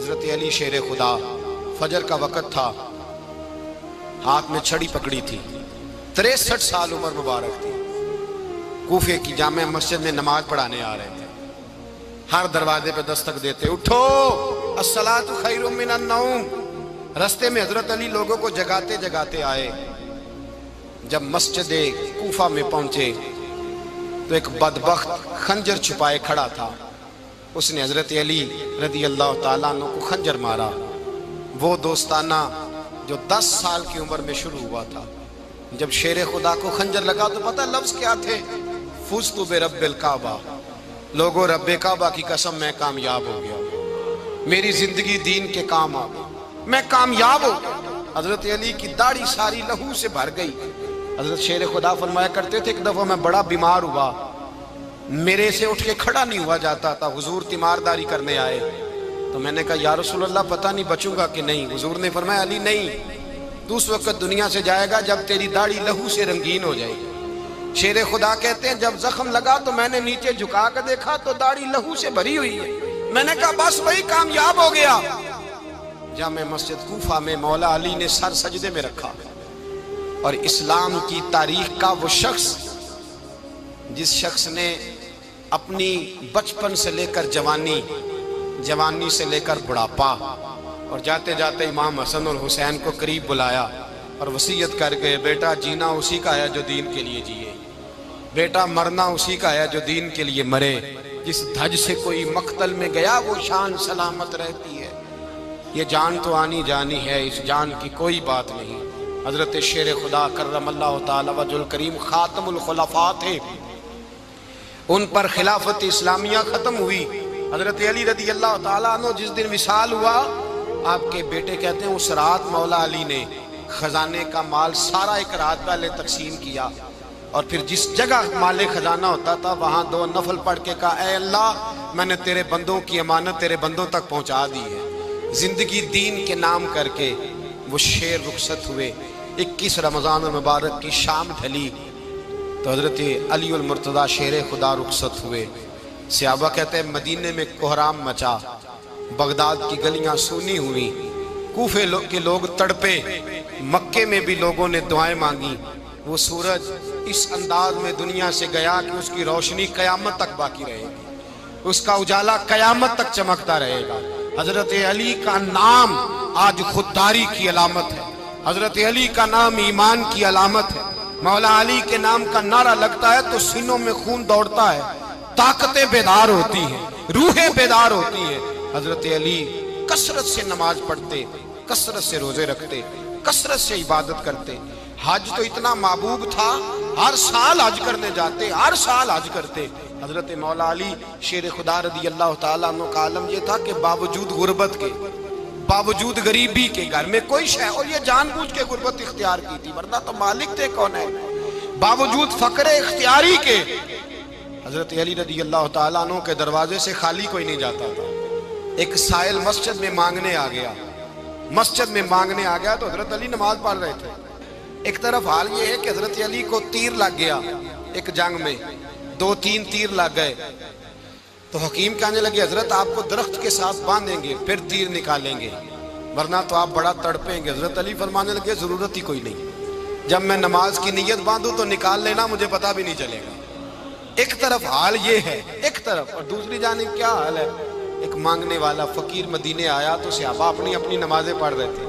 حضرت علی شیر خدا، فجر کا وقت تھا، ہاتھ میں چھڑی پکڑی تھی، 63 سال عمر مبارک تھی، کوفے کی جامع مسجد میں نماز پڑھانے آ رہے تھے۔ ہر دروازے پہ دستک دیتے، اٹھو الصلاۃ خیر من النوم۔ رستے میں حضرت علی لوگوں کو جگاتے جگاتے آئے۔ جب مسجد کوفہ میں پہنچے تو ایک بدبخت خنجر چھپائے کھڑا تھا، اس نے حضرت علی رضی اللہ تعالیٰ عنہ کو خنجر مارا۔ وہ دوستانہ جو 10 سال کی عمر میں شروع ہوا تھا، جب شیر خدا کو خنجر لگا تو پتہ لفظ کیا تھے؟ فزت برب الکعبہ، لوگوں رب کعبہ کی قسم میں کامیاب ہو گیا، میری زندگی دین کے کام آ گئی، میں کامیاب ہو گیا۔ حضرت علی کی داڑھی ساری لہو سے بھر گئی۔ حضرت شیر خدا فرمایا کرتے تھے، ایک دفعہ میں بڑا بیمار ہوا، میرے سے اٹھ کے کھڑا نہیں ہوا جاتا تھا، حضور تیمارداری کرنے آئے تو میں نے کہا یا رسول اللہ پتہ نہیں بچوں گا کہ نہیں۔ حضور نے فرمایا علی نہیں، تو اس وقت دنیا سے جائے گا جب تیری داڑھی لہو سے رنگین ہو جائے گی۔ شیر خدا کہتے ہیں جب زخم لگا تو میں نے نیچے جھکا کر دیکھا تو داڑھی لہو سے بھری ہوئی ہے، میں نے کہا بس وہی کامیاب ہو گیا۔ جامع مسجد کوفہ میں مولا علی نے سر سجدے میں رکھا، اور اسلام کی تاریخ کا وہ شخص جس شخص نے اپنی بچپن سے لے کر جوانی سے لے کر بڑھاپا، اور جاتے جاتے امام حسن اور حسین کو قریب بلایا اور وصیت کر کے بیٹا جینا اسی کا ہے جو دین کے لیے جیے، بیٹا مرنا اسی کا ہے جو دین کے لیے مرے، جس دھج سے کوئی مقتل میں گیا وہ شان سلامت رہتی ہے، یہ جان تو آنی جانی ہے، اس جان کی کوئی بات نہیں۔ حضرت شیر خدا کرم اللہ تعالی وجہ الکریم خاتم الخلفاء تھے، ان پر خلافت اسلامیہ ختم ہوئی۔ حضرت علی رضی اللہ تعالیٰ عنہ جس دن وصال ہوا، آپ کے بیٹے کہتے ہیں اس رات مولا علی نے خزانے کا مال سارا ایک رات پہلے تقسیم کیا، اور پھر جس جگہ مال خزانہ ہوتا تھا وہاں 2 نفل پڑھ کے کہا اے اللہ میں نے تیرے بندوں کی امانت تیرے بندوں تک پہنچا دی ہے۔ زندگی دین کے نام کر کے وہ شیر رخصت ہوئے۔ 21 رمضان المبارک کی شام ڈھلی تو حضرت علی المرتضیٰ شیر خدا رخصت ہوئے۔ صحابہ کہتے ہیں مدینے میں کوہرام مچا، بغداد کی گلیاں سونی ہوئی، کوفے کے لوگ تڑپے، مکے میں بھی لوگوں نے دعائیں مانگی۔ وہ سورج اس انداز میں دنیا سے گیا کہ اس کی روشنی قیامت تک باقی رہے گی، اس کا اجالا قیامت تک چمکتا رہے گا۔ حضرت علی کا نام آج خودداری کی علامت ہے، حضرت علی کا نام ایمان کی علامت ہے۔ مولا علی کے نام کا نعرہ لگتا ہے تو سینوں میں خون دوڑتا ہے، طاقتیں بیدار ہوتی ہیں، روحیں بیدار ہوتی ہیں۔ حضرت علی کثرت سے نماز پڑھتے، کثرت سے روزے رکھتے، کثرت سے عبادت کرتے۔ حج تو اتنا محبوب تھا، ہر سال حج کرنے جاتے، ہر سال حج کرتے۔ حضرت مولا علی شیر خدا رضی اللہ تعالیٰ عنہ کا عالم یہ تھا کہ باوجود غربت کے، باوجود غریبی کے، گھر میں کوئی شے، اور یہ جان بوجھ کے غربت اختیار کی تھی ورنہ تو مالک تھے کون ہے، باوجود فقر اختیاری کے حضرت علی رضی اللہ تعالیٰ عنہ کے دروازے سے خالی کوئی نہیں جاتا تھا۔ ایک سائل مسجد میں مانگنے آ گیا تو حضرت علی نماز پڑھ رہے تھے۔ ایک طرف حال یہ ہے کہ حضرت علی کو تیر لگ گیا، ایک جنگ میں 2-3 تیر لگ گئے تو حکیم کہنے لگے حضرت آپ کو درخت کے ساتھ باندھیں گے پھر تیر نکالیں گے ورنہ تو آپ بڑا تڑپیں گے۔ حضرت علی فرمانے لگے ضرورت ہی کوئی نہیں، جب میں نماز کی نیت باندھوں تو نکال لینا، مجھے پتہ بھی نہیں چلے گا۔ ایک طرف حال یہ ہے، ایک طرف، اور دوسری جانب کیا حال ہے؟ ایک مانگنے والا فقیر مدینے آیا تو صحابہ اپنی اپنی نمازیں پڑھ رہے تھے،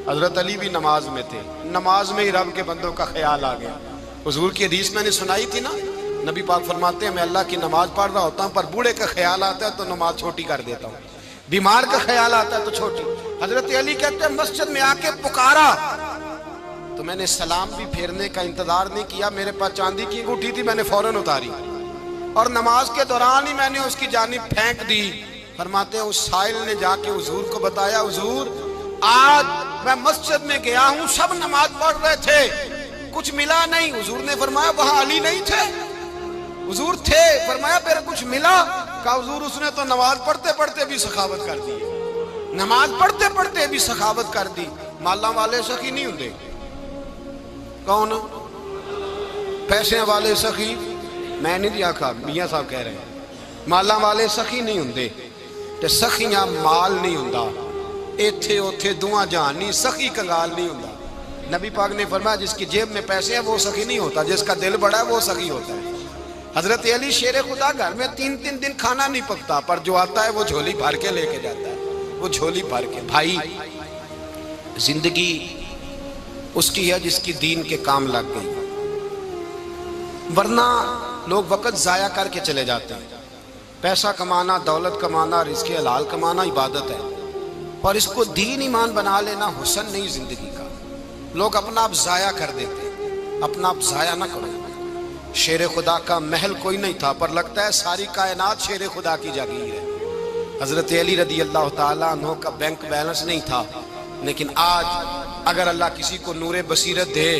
حضرت علی بھی نماز میں تھے۔ نماز میں ہی رب کے بندوں کا خیال آ گیا۔ حضور کی حدیث میں نے سنائی تھی نا، نبی پاک فرماتے ہیں میں اللہ کی نماز پڑھ رہا ہوتا ہوں پر بوڑھے کا خیال آتا ہے تو نماز چھوٹی کر دیتا ہوں، بیمار کا خیال آتا ہے تو چھوٹی۔ حضرت علی کہتے ہیں مسجد میں آ کے پکارا تو میں نے سلام بھی پھیرنے کا انتظار نہیں کیا، میرے پاس چاندی کی انگوٹھی تھی، میں نے فوراً اتاری اور نماز کے دوران ہی میں نے اس کی جانب پھینک دی۔ فرماتے ہیں اس سائل نے جا کے حضور کو بتایا حضور آج میں مسجد میں گیا ہوں، سب نماز پڑھ رہے تھے، کچھ ملا نہیں۔ حضور نے فرمایا وہاں علی نہیں تھے؟ حضور تھے۔ فرمایا پھر کچھ ملا؟ کہا حضور اس نے تو نماز پڑھتے پڑھتے بھی سخاوت کر دی، نماز پڑھتے پڑھتے بھی سخاوت کر دی۔ مالاں والے سخی نہیں ہوندے، کون؟ پیسے والے سخی میں نہیں آکھا، میاں صاحب کہہ رہے ہیں مالاں والے سخی نہیں ہوندے، تے سخیاں مال نہیں ہوندا، ایتھے اوتھے دعا جہان نہیں، سخی کنگال نہیں ہوندا۔ نبی پاک نے فرمایا جس کی جیب میں پیسے ہیں وہ سخی نہیں ہوتا، جس کا دل بڑا ہے وہ سخی ہوتا ہے۔ حضرت علی شیر خدا گھر میں 3 دن کھانا نہیں پکتا، پر جو آتا ہے وہ جھولی بھر کے لے کے جاتا ہے، وہ جھولی بھر کے۔ بھائی زندگی اس کی ہے جس کی دین کے کام لگ گئی، ورنہ لوگ وقت ضائع کر کے چلے جاتے ہیں۔ پیسہ کمانا، دولت کمانا، رزق حلال کمانا عبادت ہے، پر اس کو دین ایمان بنا لینا حسن نہیں زندگی کا۔ لوگ اپنا آپ ضائع کر دیتے، اپنا آپ ضائع نہ کرو۔ شیر خدا کا محل کوئی نہیں تھا، پر لگتا ہے ساری کائنات شیر خدا کی جاگیر ہے۔ حضرت علی رضی اللہ تعالیٰ عنہ کا بینک بیلنس نہیں تھا، لیکن آج اگر اللہ کسی کو نور بصیرت دے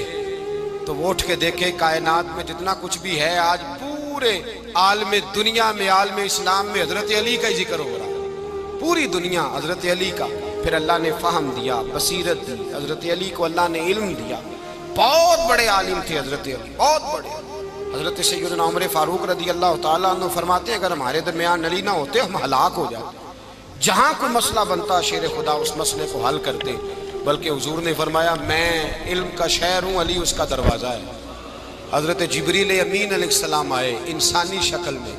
تو وہ اٹھ کے دیکھے کائنات میں جتنا کچھ بھی ہے، آج پورے عالم دنیا میں، عالم اسلام میں حضرت علی کا ہی ذکر ہو رہا ہے، پوری دنیا حضرت علی کا۔ پھر اللہ نے فہم دیا، بصیرت دی، حضرت علی کو اللہ نے علم دیا۔ بہت بڑے عالم تھے حضرت علی، بہت بڑے۔ حضرت سیدنا عمر فاروق رضی اللہ تعالیٰ عنہ فرماتے ہیں اگر ہمارے درمیان علی نہ ہوتے ہم ہلاک ہو جاتے، جہاں کوئی مسئلہ بنتا شیر خدا اس مسئلے کو حل کرتے۔ بلکہ حضور نے فرمایا میں علم کا شہر ہوں، علی اس کا دروازہ ہے۔ حضرت جبریل امین علیہ السلام آئے انسانی شکل میں،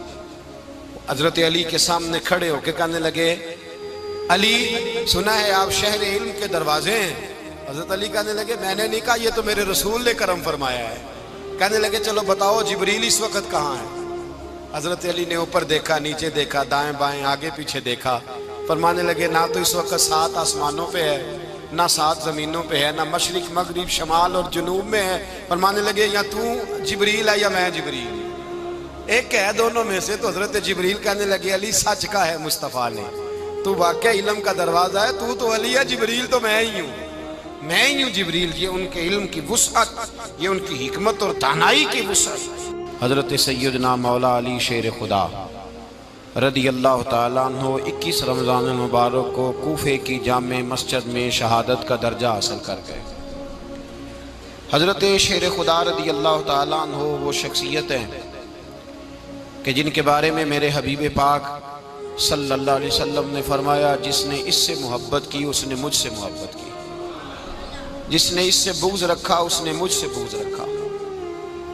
حضرت علی کے سامنے کھڑے ہو کے کہنے لگے علی سنا ہے آپ شہر علم کے دروازے ہیں۔ حضرت علی کہنے لگے میں نے نہیں کہا، یہ تو میرے رسول نے کرم فرمایا ہے۔ کہنے لگے چلو بتاؤ جبریل اس وقت کہاں ہے؟ حضرت علی نے اوپر دیکھا، نیچے دیکھا، دائیں بائیں آگے پیچھے دیکھا، فرمانے لگے نہ تو اس وقت 7 آسمانوں پہ ہے، نہ 7 زمینوں پہ ہے، نہ مشرق مغرب شمال اور جنوب میں ہے۔ فرمانے لگے یا تو جبریل ہے یا میں جبریل، ایک ہے دونوں میں سے۔ تو حضرت جبریل کہنے لگے علی سچ کا ہے مصطفیٰ نے، تو واقعہ علم کا دروازہ ہے، تو علی ہے، جبریل تو میں ہی ہوں، میں ہی ہوں جبریل۔ یہ ان کے علم کی وسعت، یہ ان کی حکمت اور دانائی کی وسعت۔ حضرت سیدنا مولا علی شیر خدا رضی اللہ تعالیٰ عنہ 21 رمضان المبارک کو کوفے کی جامع مسجد میں شہادت کا درجہ حاصل کر گئے۔ حضرت شیر خدا رضی اللہ تعالیٰ عنہ وہ شخصیت ہیں کہ جن کے بارے میں میرے حبیب پاک صلی اللہ علیہ وسلم نے فرمایا جس نے اس سے محبت کی اس نے مجھ سے محبت کی، جس نے اس سے بغض رکھا اس نے مجھ سے بغض رکھا۔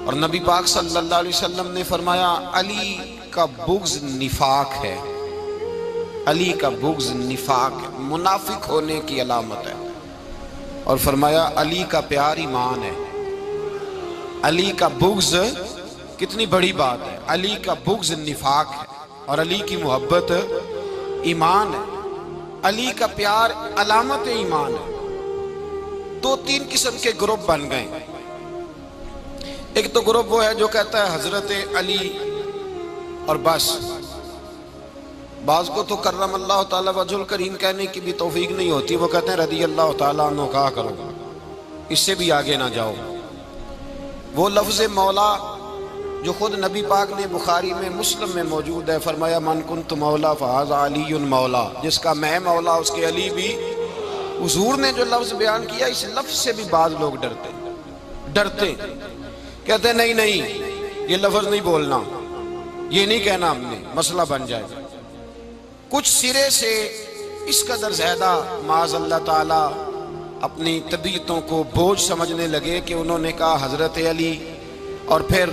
اور نبی پاک صلی اللہ علیہ وسلم نے فرمایا علی کا بغض نفاق ہے، علی کا بغض نفاق ہے، منافق ہونے کی علامت ہے۔ اور فرمایا علی کا پیار ایمان ہے، علی کا بغض کتنی بڑی بات ہے، علی کا بغض نفاق ہے اور علی کی محبت ایمان ہے، علی کا پیار علامت ایمان ہے۔ 2-3 قسم کے گروپ بن گئے۔ ایک تو گروپ وہ ہے جو کہتا ہے حضرت علی اور بس، بعض کو تو کرم اللہ تعالیٰ وجہ الکریم کہنے کی بھی توفیق نہیں ہوتی، وہ کہتے ہیں رضی اللہ تعالیٰ عنہ کہا کرو، اس سے بھی آگے نہ جاؤ۔ وہ لفظ مولا جو خود نبی پاک نے بخاری میں مسلم میں موجود ہے، فرمایا من کنت مولا فہذا علی مولا، جس کا میں مولا اس کے علی بھی۔ حضور نے جو لفظ بیان کیا اس لفظ سے بھی بعض لوگ ڈرتے کہتے ہیں نہیں یہ لفظ نہیں بولنا، یہ نہیں کہنا ہم نے، مسئلہ بن جائے گا۔ کچھ سرے سے اس قدر زیادہ معاذ اللہ تعالی اپنی طبیعتوں کو بوجھ سمجھنے لگے کہ انہوں نے کہا حضرت علی، اور پھر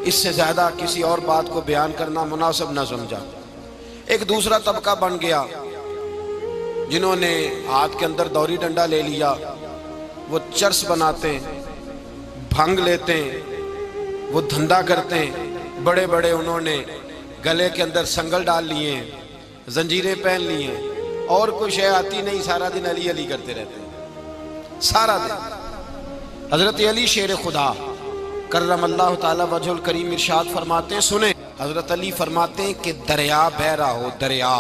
اس سے زیادہ کسی اور بات کو بیان کرنا مناسب نہ سمجھا۔ ایک دوسرا طبقہ بن گیا جنہوں نے ہاتھ کے اندر دوری ڈنڈا لے لیا، وہ چرس بناتے ہیں، بھنگ لیتے ہیں، وہ دھندا کرتے ہیں، بڑے بڑے انہوں نے گلے کے اندر سنگل ڈال لیے ہیں، زنجیریں پہن لی ہیں، اور کوئی شے آتی نہیں، سارا دن علی علی کرتے رہتے ہیں سارا دن۔ حضرت علی شیر خدا کرم اللہ تعالی وجہ الکریم ارشاد فرماتے ہیں، سنیں حضرت علی فرماتے ہیں کہ دریا بہ رہا ہو، دریا،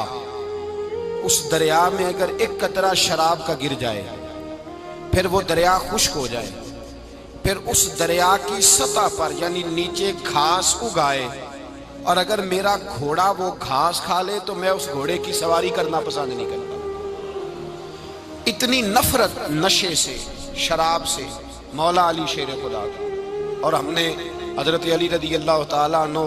اس دریا میں اگر ایک قطرہ شراب کا گر جائے پھر وہ دریا خشک ہو جائے، پھر اس دریا کی سطح پر یعنی نیچے گھاس اگائے، اور اگر میرا گھوڑا وہ گھاس کھا لے تو میں اس گھوڑے کی سواری کرنا پسند نہیں کرتا۔ اتنی نفرت نشے سے، شراب سے مولا علی شیر خدا کا۔ اور ہم نے حضرت علی رضی اللہ تعالیٰ عنہ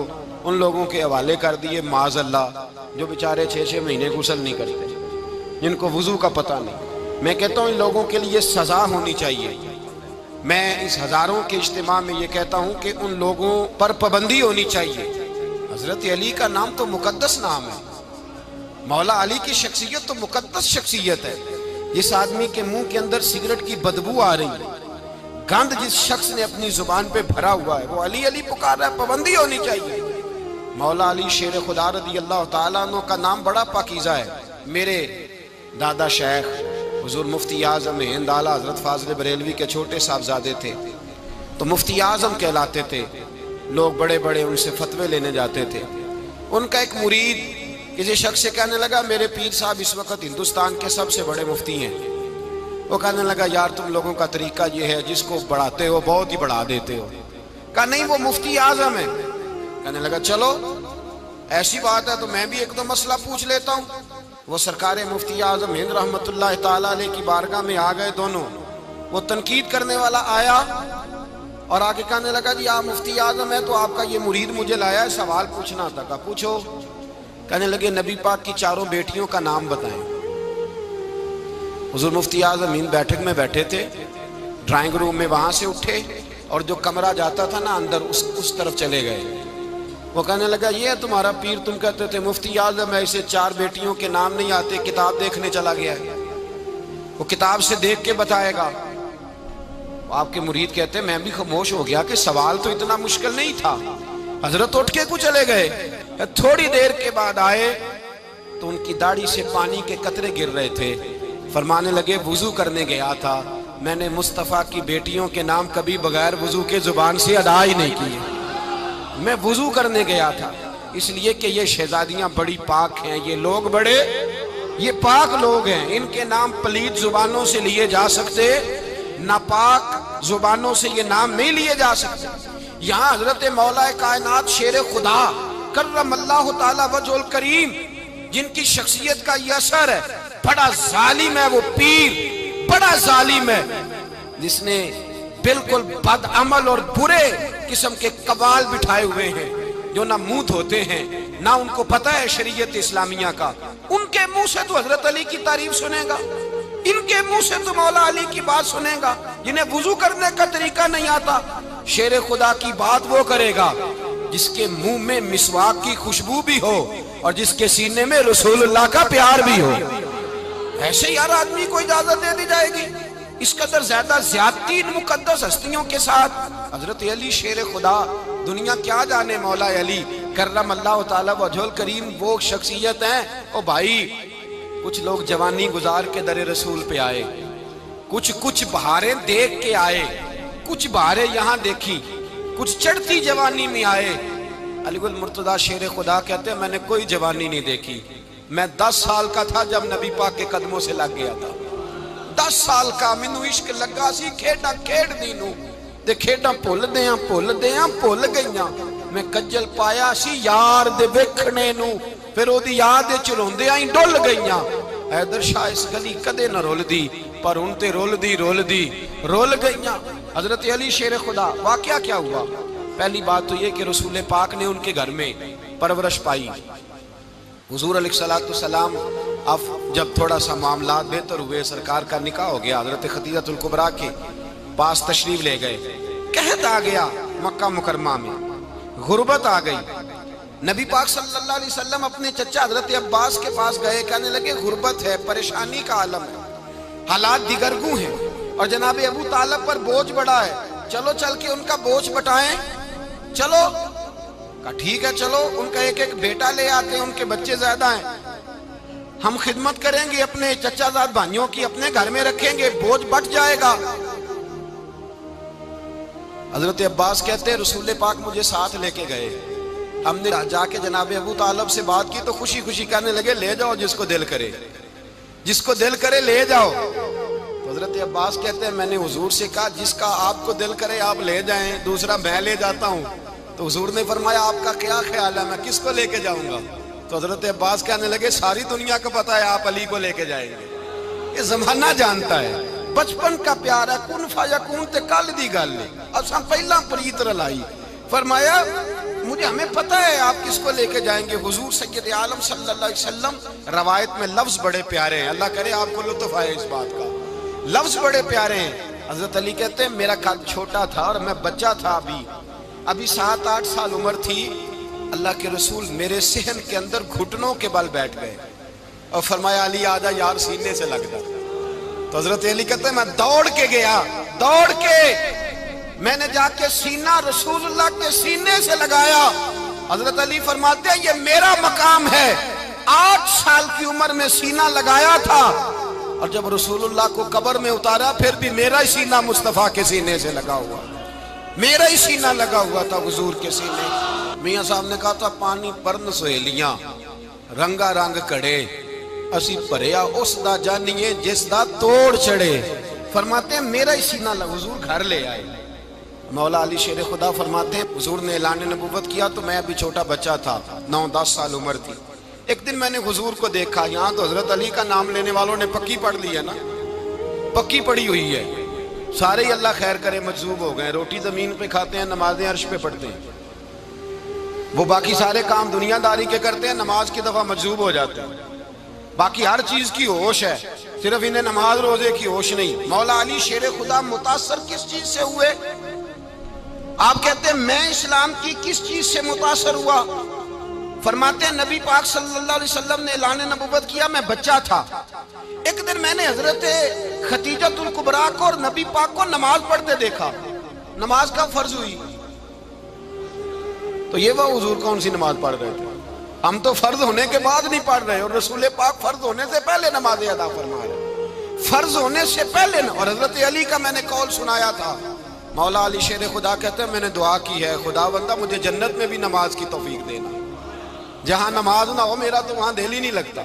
ان لوگوں کے حوالے کر دیے معاذ اللہ جو بیچارے 6 مہینے غسل نہیں کرتے، جن کو وضو کا پتہ نہیں۔ میں کہتا ہوں ان لوگوں کے لیے سزا ہونی چاہیے۔ میں اس ہزاروں کے اجتماع میں یہ کہتا ہوں کہ ان لوگوں پر پابندی ہونی چاہیے۔ حضرت علی کا نام تو مقدس نام ہے، مولا علی کی شخصیت تو مقدس شخصیت ہے۔ جس آدمی کے منہ کے اندر سگریٹ کی بدبو آ رہی ہے، گند جس شخص نے اپنی زبان پہ بھرا ہوا ہے، وہ علی علی پکار رہا ہے، پابندی ہونی چاہیے۔ مولا علی شیر خدا رضی اللہ تعالیٰ عنہ کا نام بڑا پاکیزہ ہے۔ میرے دادا شیخ حضور مفتی اعظم ہند اعلیٰ حضرت فاضل بریلوی کے چھوٹے صاحبزادے تھے، تو مفتی اعظم کہلاتے تھے، لوگ بڑے بڑے ان سے فتوے لینے جاتے تھے۔ ان کا ایک مرید کسی شخص سے کہنے لگا میرے پیر صاحب اس وقت ہندوستان کے سب سے بڑے مفتی ہیں۔ وہ کہنے لگا یار تم لوگوں کا طریقہ یہ ہے، جس کو بڑھاتے ہو بہت ہی بڑھا دیتے ہو۔ کہا نہیں وہ مفتی اعظم ہے۔ کہنے لگا چلو ایسی بات ہے تو میں بھی ایک دو مسئلہ پوچھ لیتا ہوں۔ وہ سرکار مفتی اعظم ہند رحمت اللہ تعالیٰ علیہ کی بارگاہ میں آ گئے دونوں۔ وہ تنقید کرنے والا آیا اور آگے کہنے لگا جی آپ مفتی اعظم ہے تو آپ کا یہ مرید مجھے لایا ہے، سوال پوچھنا تھا۔ کہا پوچھو۔ کہنے لگے نبی پاک کی 4 بیٹیوں کا نام بتائیں۔ حضور مفتی اعظم ہند بیٹھک میں بیٹھے تھے، ڈرائنگ روم میں وہاں سے اٹھے اور جو کمرہ جاتا تھا نا اندر اس طرف چلے گئے۔ وہ کہنے لگا یہ ہے تمہارا پیر، تم کہتے تھے مفتی اعظم ہے، اسے 4 بیٹیوں کے نام نہیں آتے، کتاب دیکھنے چلا گیا ہے، وہ کتاب سے دیکھ کے بتائے گا۔ آپ کے مرید کہتے ہیں میں بھی خاموش ہو گیا کہ سوال تو اتنا مشکل نہیں تھا۔ حضرت اٹھ کے کچھ چلے گئے۔ تھوڑی دیر کے بعد آئے تو ان کی داڑھی سے پانی کے قطرے گر رہے تھے۔ فرمانے لگے وضو کرنے گیا تھا، میں نے مصطفیٰ کی بیٹیوں کے نام کبھی بغیر وضو کے زبان سے ادا ہی نہیں کیے۔ میں وضو کرنے گیا تھا اس لیے کہ یہ شہزادیاں بڑی پاک ہیں، یہ لوگ بڑے یہ پاک لوگ ہیں، ان کے نام پلید زبانوں سے لیے جا سکتے، ناپاک زبانوں سے یہ نام نہیں لیے جا سکتے۔ یہاں حضرت مولا کائنات شیر خدا کرم اللہ تعالی وجہ الکریم جن کی شخصیت کا یہ اثر ہے، بڑا ظالم ہے وہ پیر، بڑا ظالم ہے جس نے بالکل بد عمل اور برے قسم کے قبال بٹھائے ہوئے ہیں، جو نہ منہ دھوتے ہیں نہ ان کو پتہ ہے شریعت اسلامیہ کا۔ ان کے منہ سے تو حضرت علی کی تعریف سنے گا، ان کے منہ سے تو مولا علی کی بات سنے گا، جنہیں وضو کرنے کا طریقہ نہیں آتا۔ شیر خدا کی بات وہ کرے گا جس کے منہ میں مسواک کی خوشبو بھی ہو اور جس کے سینے میں رسول اللہ کا پیار بھی ہو۔ ایسے یار آدمی کو اجازت دے دی جائے گی؟ اس قدر زیادہ زیادتی ان مقدس ہستیوں کے ساتھ۔ حضرت علی شیر خدا، دنیا کیا جانے مولا علی کرم اللہ تعالی وجہ الکریم وہ شخصیت ہیں۔ او بھائی کچھ لوگ جوانی گزار کے در رسول پہ آئے، کچھ بہاریں دیکھ کے آئے، کچھ بہاریں یہاں دیکھی، کچھ چڑھتی جوانی میں آئے۔ علی گل مرتضیٰ شیر خدا کہتے ہیں میں نے کوئی جوانی نہیں دیکھی، میں 10 سال کا تھا جب نبی پاک کے قدموں سے لگ گیا تھا۔ 10 سال کا مینوں عشق لگا سی، کھیڈاں کھیڈ دی نوں تے کھیڈاں بھول بھول گئیاں۔ میں کجل پایا سی یار دے ویکھنے نوں، پھر او دی یاد وچ روندیاں ہی ڈل گئیاں۔ حیدر شاہ اس گلی کدے نہ رول دی، پر ان تے رول دی رول گئیاں۔ حضرت علی شیر خدا، واقعہ کیا ہوا؟ پہلی بات تو یہ کہ رسول پاک نے ان کے گھر میں پرورش پائی۔ حضور علیہ السلام اب جب تھوڑا سا معاملات بہتر ہوئے، سرکار کا نکاح ہو گیا، حضرت خدیجہ الکبریٰ کے پاس تشریف لے گئے۔ قحط آ گیا مکہ مکرمہ میں، غربت آ گئی۔ نبی پاک صلی اللہ علیہ وسلم اپنے چچا حضرت عباس کے پاس گئے، کہنے لگے غربت ہے، پریشانی کا عالم ہے، حالات دیگرگوں ہیں اور جناب ابو طالب پر بوجھ بڑا ہے، چلو چل کے ان کا بوجھ بٹائیں۔ چلو کہا ٹھیک ہے چلو، ان کا ایک بیٹا لے آتے ہیں، ان کے بچے زیادہ ہیں، ہم خدمت کریں گے اپنے چچا زاد بھائیوں کی، اپنے گھر میں رکھیں گے، بوجھ بٹ جائے گا۔ حضرت عباس کہتے ہیں رسول پاک مجھے ساتھ لے کے گئے، ہم نے جا کے جناب ابو طالب سے بات کی تو خوشی خوشی کہنے لگے لے جاؤ جس کو دل کرے لے جاؤ۔ تو حضرت عباس کہتے ہیں میں نے حضور سے کہا جس کا آپ کو دل کرے آپ لے جائیں، دوسرا میں لے جاتا ہوں۔ تو حضور نے فرمایا آپ کا کیا خیال ہے، میں کس کو لے کے جاؤں گا؟ تو حضرت عباس کہنے لگے ساری دنیا کو پتا ہے آپ علی کو لے کے جائیں گے، یہ زمانہ جانتا ہے، بچپن کا پیار ہے، کن فیکون تے کل دی گل ہے، اساں پہلا پریت رلائی۔ فرمایا مجھے ہمیں پتہ ہے آپ کس کو لے کے جائیں گے. حضور سید عالم صلی اللہ علیہ وسلم. روایت میں لفظ بڑے پیارے ہیں, اللہ کرے آپ کو لطف آئے اس بات کا. لفظ بڑے پیارے ہیں. حضرت علی کہتے ہیں میرا قد چھوٹا تھا اور میں بچہ تھا, ابھی 7-8 سال عمر تھی. اللہ کے رسول میرے صحن کے اندر گھٹنوں کے بل بیٹھ گئے اور فرمایا علی آجا یار سینے سے لگ جا. تو حضرت علی کہتے ہیں میں دوڑ کے گیا, دوڑ کے میں نے جا کے سینہ رسول اللہ کے سینے سے لگایا. حضرت علی فرماتے ہیں یہ میرا مقام ہے. 8 سال کی عمر میں سینہ لگایا تھا اور جب رسول اللہ کو قبر میں اتارا پھر بھی میرا ہی سینہ مصطفیٰ کے سینے سے لگا ہوا, میرا ہی سینہ لگا ہوا تھا حضور کے سینے. میاں صاحب نے کہا تھا پانی پرن سہیلیاں رنگا رنگ کڑے اسی پریا اس دا جانیے جس دا توڑ چڑھے. فرماتے ہیں میرا ہی سینہ لگا. حضور گھر لے آئے. مولا علی شیر خدا فرماتے ہیں حضور نے اعلان نبوت کیا تو میں ابھی چھوٹا بچہ تھا, 9-10 سال عمر تھی. ایک دن میں نے حضور کو دیکھا. یہاں تو حضرت علی کا نام لینے والوں نے پکی پڑھ لی ہے نا, پکی پڑھی ہوئی ہے. سارے ہی اللہ خیر کرے مجذوب ہو گئے. روٹی زمین پہ کھاتے ہیں, نمازیں عرش پہ پڑھتے ہیں. وہ باقی سارے کام دنیا داری کے کرتے ہیں, نماز کی دفعہ مجذوب ہو جاتے ہیں. باقی ہر چیز کی ہوش ہے, صرف انہیں نماز روزے کی ہوش نہیں. مولا علی شیر خدا متاثر کس چیز سے ہوئے؟ آپ کہتے ہیں میں اسلام کی کس چیز سے متاثر ہوا؟ فرماتے ہیں نبی پاک صلی اللہ علیہ وسلم نے اعلان نبوت کیا, میں بچہ تھا. ایک دن میں نے حضرت خدیجۃ الکبریٰ کو اور نبی پاک کو نماز پڑھتے دیکھا. نماز کب فرض ہوئی؟ تو یہ وہ حضور کون سی نماز پڑھ رہے تھے؟ ہم تو فرض ہونے کے بعد نہیں پڑھ رہے, اور رسول پاک فرض ہونے سے پہلے نماز ادا فرما رہے, فرض ہونے سے پہلے. اور حضرت علی کا میں نے قول سنایا تھا. مولا علی شیر خدا کہتے ہیں میں نے دعا کی ہے خدا بندہ مجھے جنت میں بھی نماز کی توفیق دینا, جہاں نماز نہ ہو میرا تو وہاں دل ہی نہیں لگتا.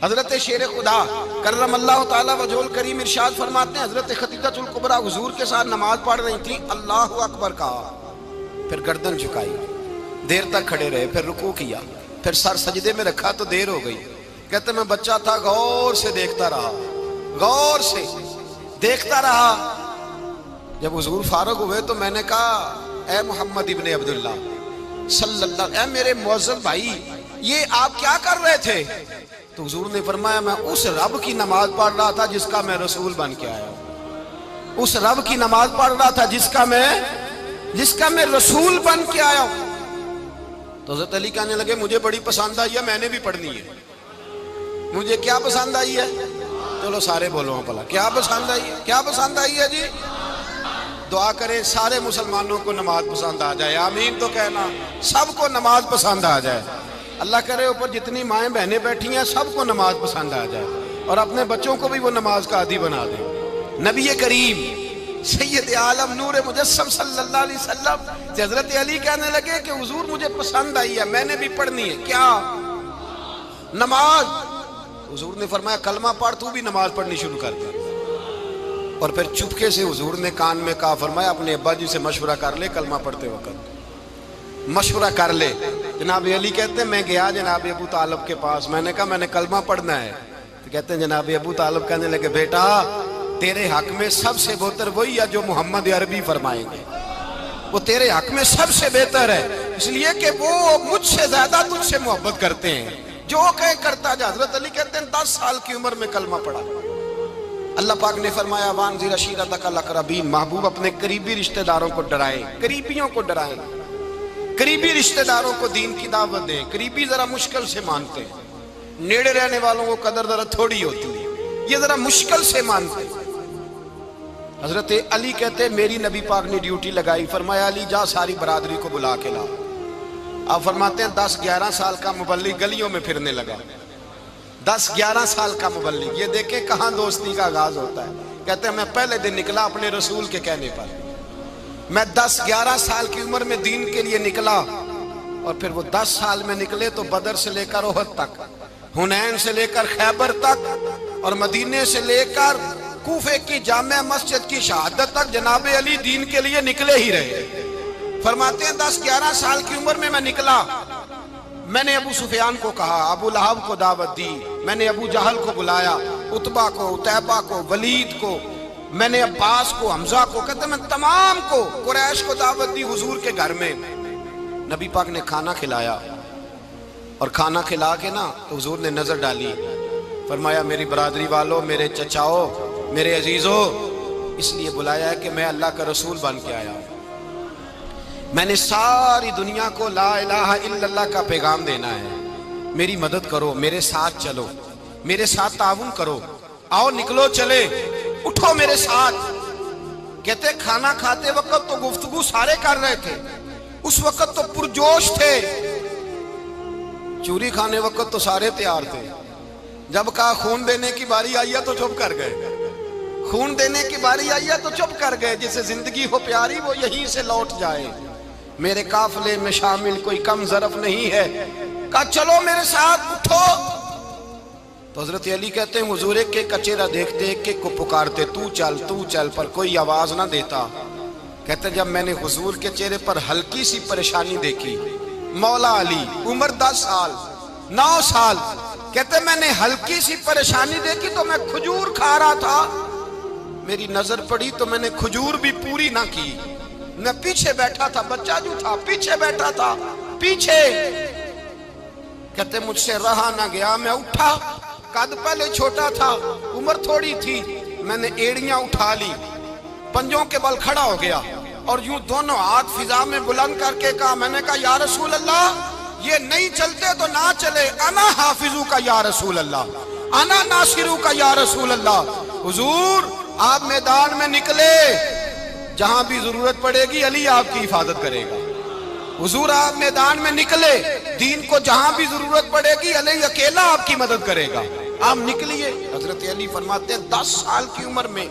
حضرت شیر خدا کرم اللہ تعالیٰ وجہ الکریم ارشاد فرماتے ہیں حضرت خدیجۃ الکبریٰ حضور کے ساتھ نماز پڑھ رہی تھیں. اللہ اکبر کہا, پھر گردن جھکائی, دیر تک کھڑے رہے, پھر رکوع کیا, پھر سر سجدے میں رکھا تو دیر ہو گئی. کہتے میں بچہ تھا, غور سے دیکھتا رہا, غور سے دیکھتا رہا. جب حضور فارغ ہوئے تو میں نے کہا اے محمد ابن عبداللہ صلی اللہ, اے میرے معزز بھائی یہ آپ کیا کر رہے تھے؟ تو حضور نے فرمایا میں اس رب کی نماز پڑھ رہا تھا جس کا میں رسول بن کے آیا ہوں. اس رب کی نماز پڑھ رہا تھا جس کا میں رسول بن کے آیا ہوں. تو حضرت علی کہنے لگے مجھے بڑی پسند آئی ہے, میں نے بھی پڑھنی ہے. مجھے کیا پسند آئی ہے؟ چلو سارے بولو پلا کیا پسند آئی ہے؟ کیا پسند آئی ہے جی؟ دعا کریں سارے مسلمانوں کو نماز پسند آ جائے. آمین تو کہنا, سب کو نماز پسند آ جائے. اللہ کرے اوپر جتنی مائیں بہنیں بیٹھی ہیں سب کو نماز پسند آ جائے, اور اپنے بچوں کو بھی وہ نماز کا عادی بنا دیں. نبی کریم سید عالم نور مجسم صلی اللہ علیہ وسلم سے حضرت علی کہنے لگے کہ حضور مجھے پسند آئی ہے, میں نے بھی پڑھنی ہے. کیا؟ نماز. حضور نے فرمایا کلمہ پڑھ, تو بھی نماز پڑھنی شروع کر دے. اور پھر چپکے سے حضور نے کان میں کہا, فرمایا اپنے ابا جی سے مشورہ کر لے, کلمہ پڑھتے وقت مشورہ کر لے. جناب علی کہتے ہیں میں گیا جناب ابو طالب کے پاس, میں نے کہا میں نے کلمہ پڑھنا ہے. تو کہتے ہیں جناب ابو طالب کہنے لگے بیٹا تیرے حق میں سب سے بہتر وہی ہے جو محمد عربی فرمائیں گے, وہ تیرے حق میں سب سے بہتر ہے, اس لیے کہ وہ مجھ سے زیادہ تجھ سے محبت کرتے ہیں, جو کہے کرتا جا. حضرت علی کہتے ہیں 10 سال کی عمر میں کلمہ پڑھا. اللہ پاک نے فرمایا وانذر عشیرتک الاقربین, محبوب اپنے قریبی رشتہ داروں کو ڈرائیں, قریبیوں کو ڈرائیں, قریبی رشتہ داروں کو دین کی دعوت دیں. قریبی ذرا مشکل سے مانتے ہیں, نیڑے رہنے والوں کو قدر ذرا تھوڑی ہوتی ہے, یہ ذرا مشکل سے مانتے ہیں. حضرت علی کہتے ہیں میری نبی پاک نے ڈیوٹی لگائی, فرمایا علی جا ساری برادری کو بلا کے لا. آپ فرماتے ہیں 10-11 سال کا مبلغ گلیوں میں پھرنے لگا, 10-11 سال کا مبلغ. یہ دیکھیں کہاں دوستی کا آغاز ہوتا ہے. کہتے ہیں میں پہلے دن نکلا اپنے رسول کے کہنے پر, میں 10-11 سال کی عمر میں دین کے لیے نکلا, اور پھر وہ 10 سال میں نکلے تو بدر سے لے کر احد تک, حنین سے لے کر خیبر تک, اور مدینے سے لے کر کوفے کی جامع مسجد کی شہادت تک جناب علی دین کے لیے نکلے ہی رہے. فرماتے ہیں 10-11 سال کی عمر میں نکلا. میں نے ابو سفیان کو کہا, ابو لہب کو دعوت دی, میں نے ابو جہل کو بلایا, عتبہ کو, عتیبہ کو, ولید کو, میں نے عباس کو, حمزہ کو, کہتے میں تمام کو قریش کو دعوت دی حضور کے گھر میں. نبی پاک نے کھانا کھلایا، اور کھانا کھلا کے نا تو حضور نے نظر ڈالی، فرمایا میری برادری والوں، میرے چچاؤ، میرے عزیزوں، اس لیے بلایا ہے کہ میں اللہ کا رسول بن کے آیا ہوں، میں نے ساری دنیا کو لا الہ الا اللہ کا پیغام دینا ہے، میری مدد کرو، میرے ساتھ چلو، میرے ساتھ تعاون کرو، آؤ نکلو چلے، اٹھو میرے ساتھ۔ کہتے کھانا کھاتے وقت تو گفتگو سارے کر رہے تھے، اس وقت تو پرجوش تھے، چوری کھانے وقت تو سارے تیار تھے، جب کہا خون دینے کی باری آئی ہے تو چپ کر گئے، خون دینے کی باری آئی ہے تو چپ کر گئے، جسے زندگی ہو پیاری وہ یہیں سے لوٹ جائے، میرے قافلے میں شامل کوئی کم ظرف نہیں ہے، کہا چلو میرے ساتھ اٹھو۔ تو حضرت علی کہتے ہیں حضور ایک کا چہرہ دیکھتے ایک کو پکارتے تو چل، پر کوئی آواز نہ دیتا۔ کہتے جب میں نے حضور کے چہرے پر ہلکی سی پریشانی دیکھی، مولا علی عمر 10 سال 9 سال، کہتے میں نے ہلکی سی پریشانی دیکھی تو میں کھجور کھا رہا تھا، میری نظر پڑی تو میں نے کھجور بھی پوری نہ کی، میں پیچھے بیٹھا تھا، بچہ جو تھا پیچھے بیٹھا تھا، پیچھے۔ کہتے مجھ سے رہا نہ گیا، میں اٹھا، قد پہلے چھوٹا تھا، عمر تھوڑی تھی، میں نے ایڑیاں اٹھا لی، پنجوں کے بل کھڑا ہو گیا، اور یوں دونوں ہاتھ فضا میں بلند کر کے کہا، میں نے کہا یا رسول اللہ یہ نہیں چلتے تو نہ چلے، انا حافظو کا یا رسول اللہ، انا ناصرو کا یا رسول اللہ۔ حضور آپ میدان میں نکلے، جہاں بھی ضرورت پڑے گی علی آپ کی حفاظت کرے گا، حضور آپ میدان میں نکلے، دین کو جہاں بھی ضرورت پڑے گی علی اکیلا آپ کی مدد کرے گا، آپ نکلیے۔ حضرت علی فرماتے ہیں 10 سال کی عمر میں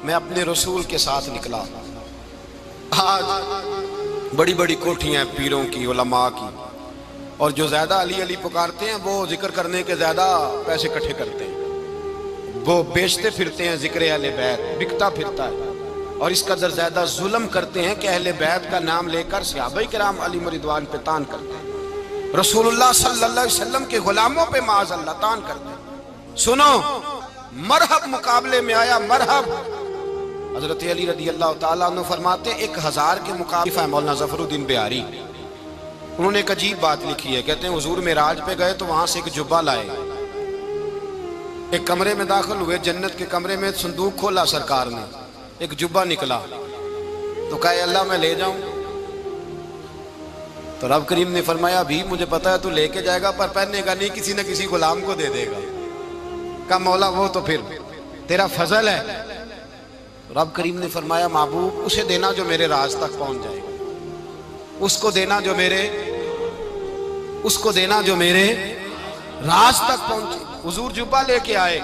میں اپنے رسول کے ساتھ نکلا۔ آج بڑی بڑی کوٹھیاں پیروں کی، علماء کی، اور جو زیادہ علی علی پکارتے ہیں وہ ذکر کرنے کے زیادہ پیسے اکٹھے کرتے ہیں، وہ بیچتے پھرتے ہیں ذکر اہل بیت، بکتا پھرتا ہے، اور اس قدر زیادہ ظلم کرتے ہیں کہ اہل بیت کا نام لے کر صحابہ کرام علی رضوان پہ تان کرتے ہیں، رسول اللہ صلی اللہ علیہ وسلم کے غلاموں پہ معاذ اللہ تان کرتے ہیں۔ سنو مرحب مقابلے میں آیا، مرحب۔ حضرت علی رضی اللہ تعالیٰ عنہ فرماتے ہیں 1000 کے مقابلے مولانا ظفر الدین بہاری، انہوں نے ایک عجیب بات لکھی ہے، کہتے ہیں حضور معراج پہ گئے تو وہاں سے ایک جبہ لائے، ایک کمرے میں داخل ہوئے، جنت کے کمرے میں صندوق کھولا سرکار نے، ایک جبہ نکلا، تو کہا اے اللہ میں لے جاؤں؟ تو رب کریم نے فرمایا ابھی مجھے پتا ہے تو لے کے جائے گا پر پہننے گا نہیں، کسی نہ کسی غلام کو دے دے گا۔ کہا مولا وہ تو پھر تیرا فضل ہے۔ رب کریم نے فرمایا محبوب اسے دینا جو میرے راز تک پہنچ جائے، اس کو دینا جو میرے راز تک پہنچے۔ حضور جبہ لے کے آئے،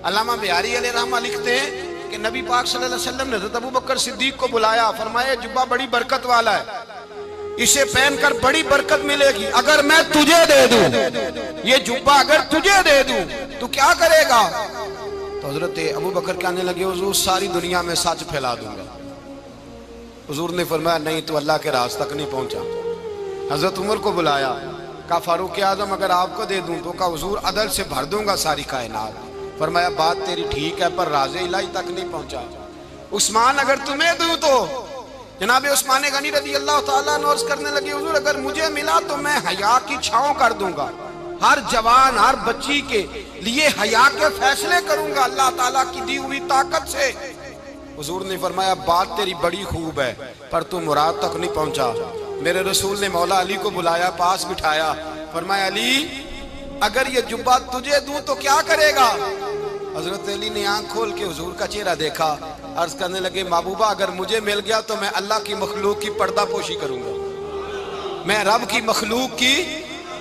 علامہ بہاری علیہ رحمہ لکھتے ہیں کہ نبی پاک صلی اللہ علیہ وسلم نے حضرت ابوبکر صدیق کو بلایا، فرمایا جبہ بڑی برکت والا ہے، اسے پہن کر بڑی برکت ملے گی، اگر میں تجھے دے دوں یہ جبہ، اگر تجھے دے دوں تو کیا کرے گا؟ تو حضرت ابوبکر کہنے لگے حضور ساری دنیا میں سچ پھیلا دوں گا۔ حضور نے فرمایا نہیں تو اللہ کے راز تک نہیں پہنچا۔ حضرت عمر کو بلایا، کہا فاروق اعظم اگر آپ کو دے دوں تو کہا حضور عدل سے بھر دوں گا ساری کائنات۔ فرمایا بات تیری ٹھیک ہے پر راز الہی تک نہیں پہنچا۔ عثمان اگر تمہیں دوں تو جناب عثمان غنی رضی اللہ تعالیٰ عنہ عرض کرنے لگے حضور اگر مجھے ملا تو میں حیا کی چھاؤں کر دوں گا، ہر جوان ہر بچی کے لیے حیا کے فیصلے کروں گا اللہ تعالیٰ کی دی ہوئی طاقت سے۔ حضور نے فرمایا بات تیری بڑی خوب ہے پر تو مراد تک نہیں پہنچا۔ میرے رسول نے مولا علی کو بلایا، پاس بٹھایا، فرمایا علی اگر یہ جبہ تجھے دوں تو کیا کرے گا؟ حضرت علی نے آنکھ کھول کے حضور کا چہرہ دیکھا، عرض کرنے لگے محبوبہ اگر مجھے مل گیا تو میں اللہ کی مخلوق کی پردہ پوشی کروں گا، میں رب کی مخلوق کی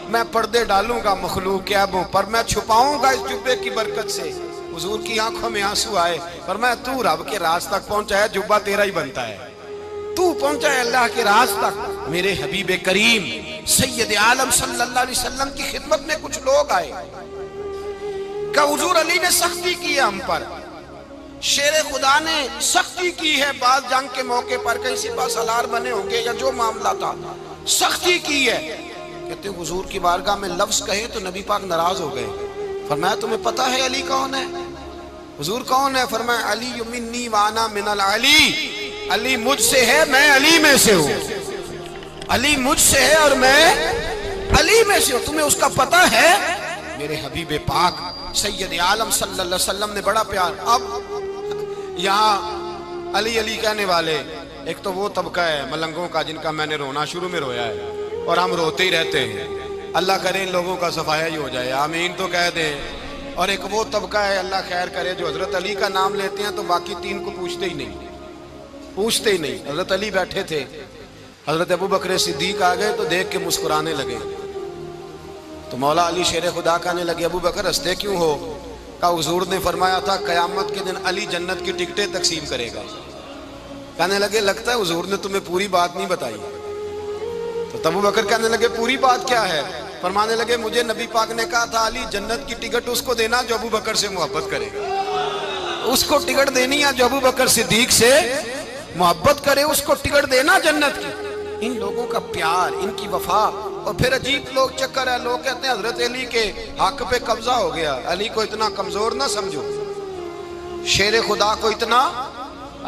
میں پردے ڈالوں گا مخلوق کے عیبوں پر، میں چھپاؤں گا اس جبے کی برکت سے۔ حضور کی آنکھوں میں آنسو آئے، فرمایا تو رب کے راز تک پہنچا ہے، جبہ تیرا ہی بنتا ہے، تو پہنچا ہے اللہ کے راز تک۔ میرے حبیب کریم سید عالم صلی اللہ علیہ وسلم کی خدمت میں کچھ لوگ آئے کہ حضور علی نے سختی کی ہے ہم پر، شیر خدا نے سختی کی ہے، بعض جنگ کے موقع پر کہیں سپاہ سالار بنے ہوں گے یا جو معاملہ تھا سختی کی ہے۔ کہتے ہیں حضور کی بارگاہ میں لفظ کہے تو نبی پاک ناراض ہو گئے۔ فرمایا تمہیں پتا ہے علی کون ہے؟ حضور کون ہے؟ فرمایا علی منی وانا من العلی، علی مجھ سے ہے میں علی میں سے ہوں۔ علی مجھ سے ہے اور میں علی میں سے ہوں، تمہیں اس کا پتہ ہے؟ میرے حبیب پاک سید عالم صلی اللہ علیہ وسلم نے بڑا پیار. اب یہاں علی علی کہنے والے ایک تو وہ طبقہ ہے ملنگوں کا جن کا میں نے رونا شروع میں رویا ہے اور ہم روتے ہی رہتے ہیں. اللہ کرے ان لوگوں کا صفایا ہی ہو جائے، آمین تو کہہ دیں. اور ایک وہ طبقہ ہے اللہ خیر کرے جو حضرت علی کا نام لیتے ہیں تو باقی تین کو پوچھتے ہی نہیں. حضرت علی بیٹھے تھے، حضرت ابو بکر صدیق آ گئے تو دیکھ کے مسکرانے لگے. تو مولا علی شیر خدا کہنے لگے ابو بکر ہنستے کیوں ہو؟ کہا حضور نے فرمایا تھا قیامت کے دن علی جنت کی ٹکٹیں تقسیم کرے گا. کہنے لگے لگتا ہے حضور نے تمہیں پوری بات نہیں بتائی. تو ابو بکر کہنے لگے پوری بات کیا ہے؟ فرمانے لگے مجھے نبی پاک نے کہا تھا علی جنت کی ٹکٹ اس کو دینا جو ابو بکر سے محبت کرے گا. اس کو ٹکٹ دینی ہے جو ابو بکر صدیق سے محبت کرے، اس کو ٹکٹ دینا جنت کی. ان لوگوں کا پیار، ان کی وفا. اور پھر عجیب لوگ چکر ہے، لوگ کہتے ہیں حضرت علی کے حق پہ قبضہ ہو گیا. علی کو اتنا کمزور نہ سمجھو، شیر خدا کو اتنا.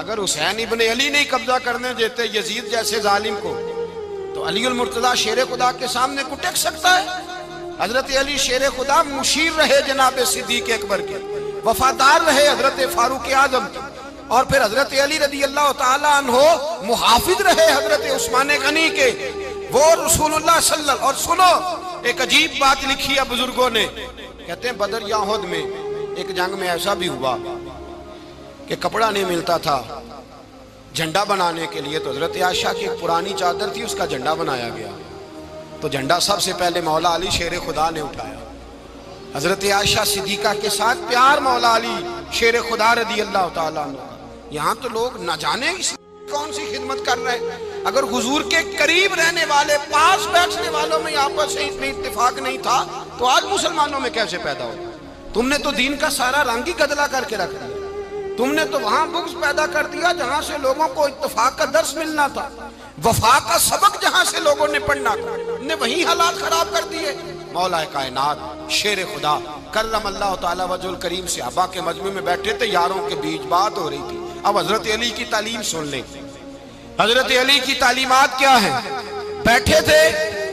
اگر حسین ابن علی نہیں قبضہ کرنے دیتے یزید جیسے ظالم کو تو علی المرتضیٰ شیر خدا کے سامنے کو ٹک سکتا ہے؟ حضرت علی شیر خدا مشیر رہے جناب صدیق اکبر کے، وفادار رہے حضرت فاروق اعظم کے، اور پھر حضرت علی رضی اللہ تعالیٰ عنہ محافظ رہے حضرت عثمان غنی کے. وہ رسول اللہ صلی اللہ. اور سنو ایک عجیب بات لکھی ہے بزرگوں نے، کہتے ہیں بدر یا احد میں ایک جنگ میں ایسا بھی ہوا کہ کپڑا نہیں ملتا تھا جھنڈا بنانے کے لیے، تو حضرت عائشہ کی ایک پرانی چادر تھی، اس کا جھنڈا بنایا گیا. تو جھنڈا سب سے پہلے مولا علی شیر خدا نے اٹھایا. حضرت عائشہ صدیقہ کے ساتھ پیار مولا علی شیر خدا رضی اللہ تعالیٰ عنہ. یہاں تو لوگ نہ جانے اس کون سی خدمت کر رہے ہیں. اگر حضور کے قریب رہنے والے پاس بیٹھنے والوں میں آپس سے اتنی اتفاق نہیں تھا تو آج مسلمانوں میں کیسے پیدا ہو؟ تم نے تو دین کا سارا رنگ ہی گدلا کر کے رکھ دیا. تم نے تو وہاں بغض پیدا کر دیا جہاں سے لوگوں کو اتفاق کا درس ملنا تھا، وفا کا سبق جہاں سے لوگوں نے پڑھنا تھا، نے وہی حالات خراب کر دیے. مولا کائنات شیر خدا کرم اللہ تعالیٰ وجہ الکریم صحابہ کے مجمع میں بیٹھے تھے، یاروں کے بیچ بات ہو رہی تھی. اب حضرت علی کی تعلیم سن لیں. حضرت علی کی تعلیمات کیا ہیں؟ بیٹھے تھے،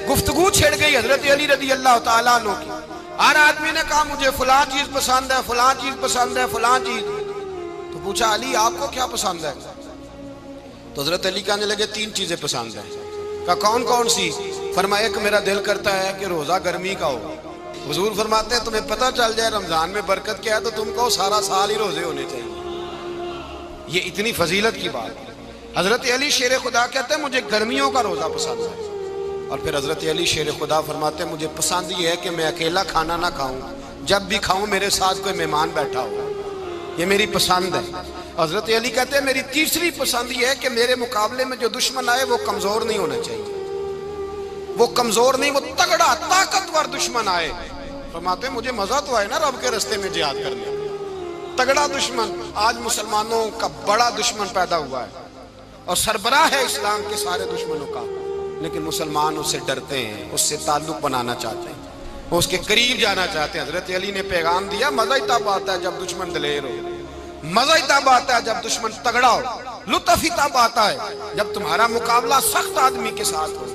گفتگو چھڑ گئی حضرت علی رضی اللہ تعالیٰ عنہ کی. ہر آدمی نے کہا مجھے فلاں چیز پسند ہے، فلاں چیز پسند ہے، فلاں چیز. تو پوچھا علی آپ کو کیا پسند ہے؟ تو حضرت علی کہنے لگے تین چیزیں پسند ہیں. کہا کون کون سی؟ فرمایا ایک میرا دل کرتا ہے کہ روزہ گرمی کا ہو. حضور فرماتے ہیں تمہیں پتہ چل جائے رمضان میں برکت کیا ہے تو تم کو سارا سال ہی روزے ہونے چاہیے. یہ اتنی فضیلت کی بات. حضرت علی شیر خدا کہتے ہیں مجھے گرمیوں کا روزہ پسند ہے. اور پھر حضرت علی شیر خدا فرماتے ہیں مجھے پسند یہ ہے کہ میں اکیلا کھانا نہ کھاؤں، جب بھی کھاؤں میرے ساتھ کوئی مہمان بیٹھا ہو. یہ میری پسند ہے. حضرت علی کہتے ہیں میری تیسری پسند یہ ہے کہ میرے مقابلے میں جو دشمن آئے وہ کمزور نہیں ہونا چاہیے. وہ کمزور نہیں، وہ تگڑا طاقتور دشمن آئے. فرماتے ہیں مجھے مزہ تو آئے نا رب کے رستے میں جہاد کرنے. تگڑا دشمن. آج مسلمانوں کا بڑا دشمن پیدا ہوا ہے اور سربراہ ہے اسلام کے سارے دشمنوں کا، لیکن مسلمان اس سے ڈرتے ہیں، اس سے تعلق بنانا چاہتے ہیں، وہ اس کے قریب جانا چاہتے ہیں. حضرت علی نے پیغام دیا مزہ ہی تب آتا ہے جب دشمن دلیر ہو، مزہ ہی تب آتا ہے جب دشمن تگڑا ہو، لطف ہی تب آتا ہے جب تمہارا مقابلہ سخت آدمی کے ساتھ ہو.